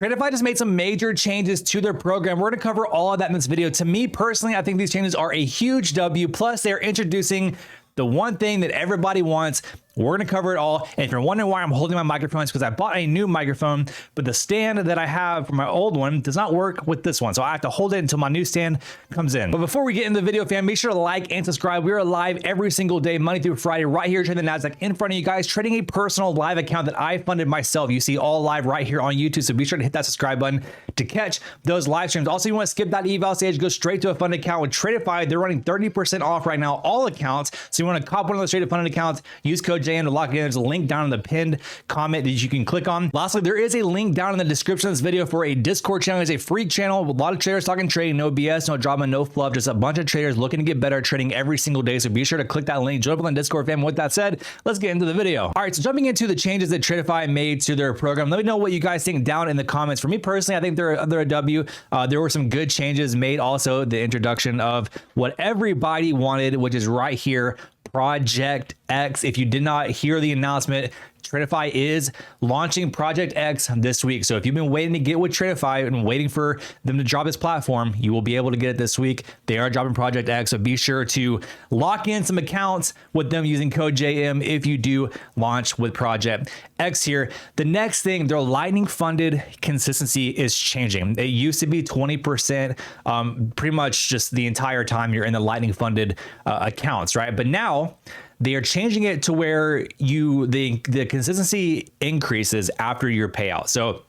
Tradeify just made some major changes to their program. We're going to cover all of that in this video. To me personally, I think these changes are a huge W. Plus, they're introducing the one thing that everybody wants. We're going to cover it all. And if you're wondering why I'm holding my microphone, it's because I bought a new microphone, but the stand that I have for my old one does not work with this one. So I have to hold it until my new stand comes in. But before we get into the video, fam, make sure to like and subscribe. We are live every single day, Monday through Friday, right here trading the NASDAQ in front of you guys, trading a personal live account that I funded myself. You see all live right here on YouTube. So be sure to hit that subscribe button to catch those live streams. Also, you want to skip that eval stage, go straight to a funded account with Tradeify. They're running 30% off right now, all accounts. So you want to cop one of those straight to funded accounts, use code JM to lock it in. There's a link down in the pinned comment that you can click on. Lastly, there is a link down in the description of this video for a Discord channel. It's a free channel with a lot of traders talking trading, no BS, no drama, no fluff, just a bunch of traders looking to get better at trading every single day. So be sure to click that link, join up on the Discord, fam. With that said, let's get into the video. All right, so jumping into the changes that Tradeify made to their program, let me know what you guys think down in the comments. For me personally, I think they're a W. There were some good changes made. Also, the introduction of what everybody wanted, which is right here, Project X. If you did not hear the announcement, Tradeify is launching Project X this week. So if you've been waiting to get with Tradeify and waiting for them to drop this platform, you will be able to get it this week. They are dropping Project X, so be sure to lock in some accounts with them using code JM if you do launch with Project X here. The next thing, their Lightning funded consistency is changing. It used to be 20%, pretty much just the entire time you're in the Lightning funded accounts, right? But now they are changing it to where the consistency increases after your payout. So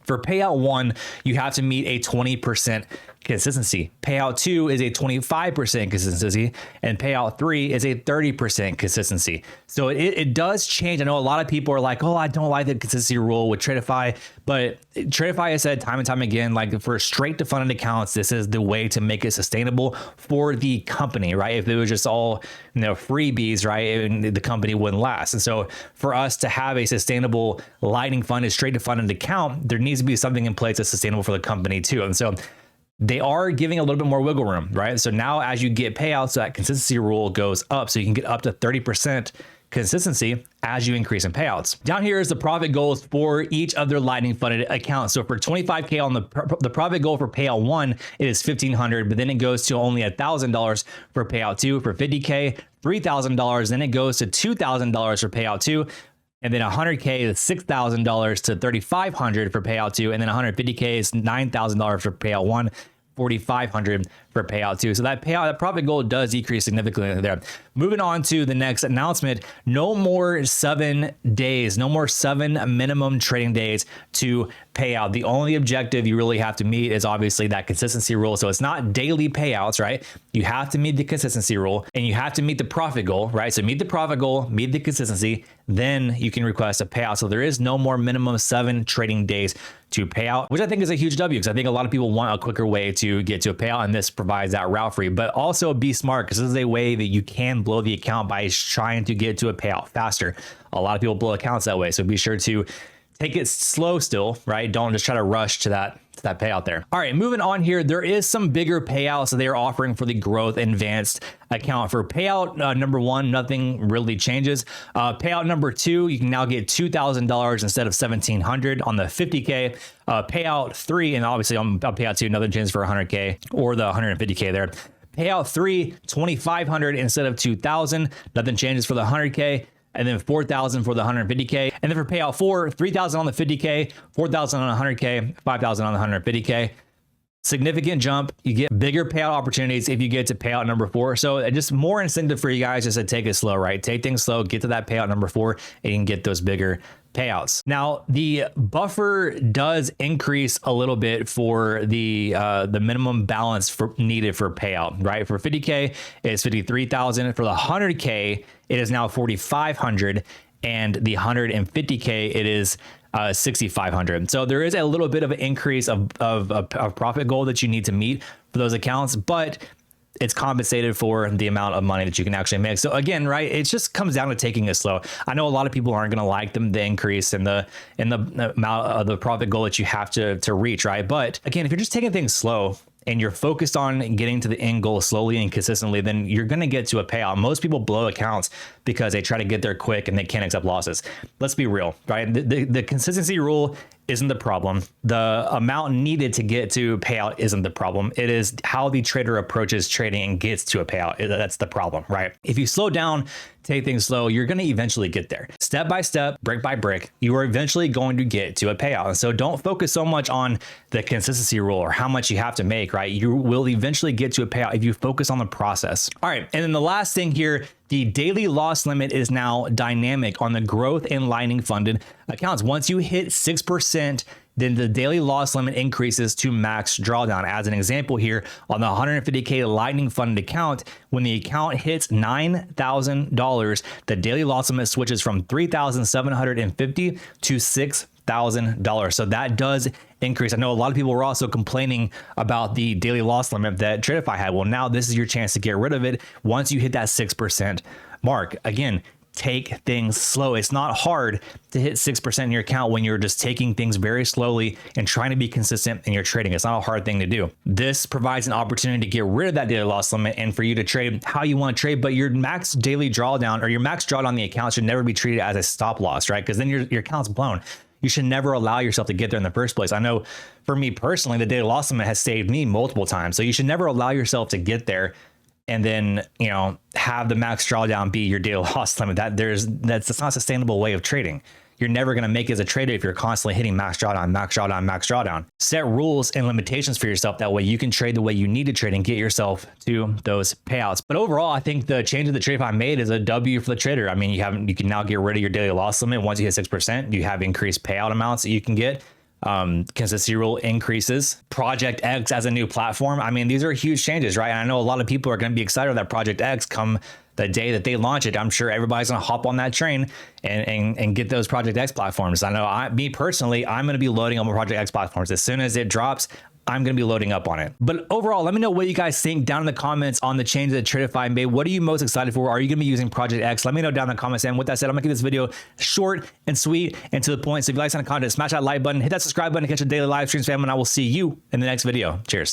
for payout 1, you have to meet a 20% consistency. Payout 2 is a 25% consistency, and payout 3 is a 30% consistency. So it does change. I know a lot of people are like, oh, I don't like the consistency rule with Tradeify, but Tradeify has said time and time again, like for straight to funded accounts, this is the way to make it sustainable for the company, right? If it was just all, freebies, right, and the company wouldn't last. And so for us to have a sustainable Lightning funded straight to funded account, there needs to be something in place that's sustainable for the company too. And so they are giving a little bit more wiggle room, right? So now as you get payouts, that consistency rule goes up. So you can get up to 30% consistency as you increase in payouts. Down here is the profit goals for each of their Lightning funded accounts. So for 25K on the profit goal for payout 1, it is $1,500, but then it goes to only $1,000 for payout 2. For 50K, $3,000, then it goes to $2,000 for payout 2. And then 100K is $6,000 to $3,500 for payout 2. And then 150K is $9,000 for payout 1, $4,500 for payout 2. So that profit goal does decrease significantly there. Moving on to the next announcement, no more 7 days, no more 7 minimum trading days to pay out. The only objective you really have to meet is obviously that consistency rule. So it's not daily payouts, right? You have to meet the consistency rule and you have to meet the profit goal, right? So meet the profit goal, meet the consistency, then you can request a payout. So there is no more minimum 7 trading days to pay out, which I think is a huge W because I think a lot of people want a quicker way to get to a payout, and this provides that route for you. But also be smart, because this is a way that you can blow the account by trying to get to a payout faster. A lot of people blow accounts that way, so be sure to take it slow still, right? Don't just try to rush to that payout there. All right, moving on here, there is some bigger payouts that they are offering for the growth advanced account. For payout number 1, nothing really changes. Payout number 2, you can now get $2,000 instead of $1,700 on the 50K. Payout 3, and obviously on payout 2, nothing changes for 100K or the 150K there. Payout 3, $2,500 instead of $2,000. Nothing changes for the 100K. And then $4,000 for the 150K. And then for payout 4, $3,000 on the 50K, $4,000 on 100K, $5,000 on the 150K. Significant jump. You get bigger payout opportunities if you get to payout number 4. So just more incentive for you guys just to take it slow, right? Take things slow, get to that payout number 4, and you can get those bigger payouts. Now, the buffer does increase a little bit for the minimum balance needed for payout, right? For 50K, it's 53,000. For the 100K, it is now 4,500, and the 150K, it is 6,500. So there is a little bit of an increase of profit goal that you need to meet for those accounts, but it's compensated for the amount of money that you can actually make. So again, right, it just comes down to taking it slow. I know a lot of people aren't going to like the increase in the amount of the profit goal that you have to reach, right? But again, if you're just taking things slow and you're focused on getting to the end goal slowly and consistently, then you're going to get to a payout. Most people blow accounts because they try to get there quick and they can't accept losses. Let's be real, right? The consistency rule isn't the problem. The amount needed to get to payout isn't the problem. It is how the trader approaches trading and gets to a payout. That's the problem, right? If you slow down, take things slow, you're going to eventually get there. Step by step, brick by brick, you are eventually going to get to a payout. And so don't focus so much on the consistency rule or how much you have to make, right? You will eventually get to a payout if you focus on the process. All right. And then the last thing here, the daily loss limit is now dynamic on the growth and lightning funded accounts. Once you hit 6%, then the daily loss limit increases to max drawdown. As an example here, on the 150K lightning funded account, when the account hits $9,000, the daily loss limit switches from $3,750 to $6,000. So that does increase. I know a lot of people were also complaining about the daily loss limit that Tradeify had. Well, now this is your chance to get rid of it once you hit that 6% mark. Again, take things slow. It's not hard to hit 6% in your account when you're just taking things very slowly and trying to be consistent in your trading. It's not a hard thing to do. This provides an opportunity to get rid of that daily loss limit and for you to trade how you want to trade, but your max daily drawdown or your max drawdown on the account should never be treated as a stop loss, right? Because then your account's blown. You should never allow yourself to get there in the first place. I know for me personally, the daily loss limit has saved me multiple times. So you should never allow yourself to get there and then, you know, have the max drawdown be your daily loss limit. That's not a sustainable way of trading. You're never going to make it as a trader if you're constantly hitting max drawdown, max drawdown, max drawdown. Set rules and limitations for yourself. That way you can trade the way you need to trade and get yourself to those payouts. But overall, I think the change that Tradeify made is a W for the trader. I mean, you can now get rid of your daily loss limit. Once you hit 6%, you have increased payout amounts that you can get. Consistency rule increases. Project X as a new platform. I mean, these are huge changes, right? And I know a lot of people are going to be excited about Project X come the day that they launch it. I'm sure everybody's going to hop on that train and get those Project X platforms. I know me personally, I'm going to be loading on my Project X platforms. As soon as it drops, I'm going to be loading up on it. But overall, let me know what you guys think down in the comments on the change that Tradeify made. What are you most excited for? Are you going to be using Project X? Let me know down in the comments. And with that said, I'm going to keep this video short and sweet and to the point. So if you like this kind of content, smash that like button, hit that subscribe button to catch a daily live streams, fam, and I will see you in the next video. Cheers.